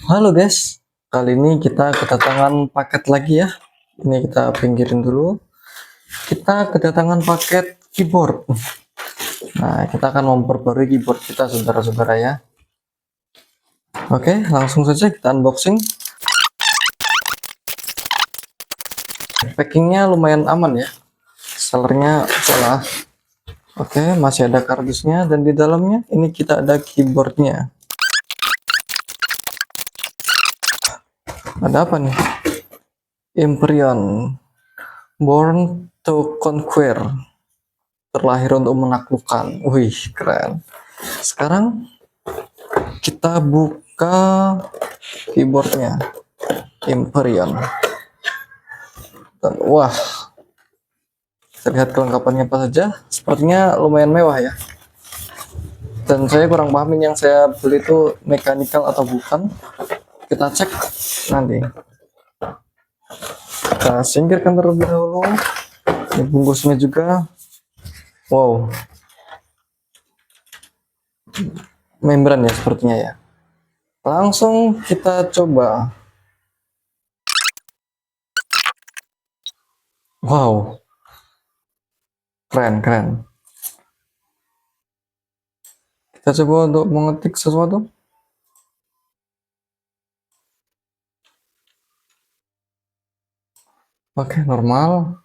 Halo guys, kali ini kita kedatangan paket lagi ya. Ini kita pinggirin dulu. Kita kedatangan paket keyboard. Nah, kita akan memperbarui keyboard kita saudara-saudara ya. Oke, langsung saja kita unboxing. Packingnya lumayan aman ya. Sellernya salah. Oke, masih ada kardusnya dan di dalamnya ini kita ada keyboardnya. Ada apa nih? Imperion Born to Conquer, terlahir untuk menaklukkan. Wih, keren. Sekarang kita buka keyboardnya, Imperion. Dan wah, kita lihat kelengkapannya apa saja. Sepertinya lumayan mewah ya. Dan saya kurang paham ini yang saya beli itu mechanical atau bukan. Kita cek nanti. Kita singkirkan terlebih dahulu. Ini bungkusnya juga. Wow, membran ya sepertinya ya. Langsung kita coba. Wow, keren. Kita coba untuk mengetik sesuatu. Oke, normal.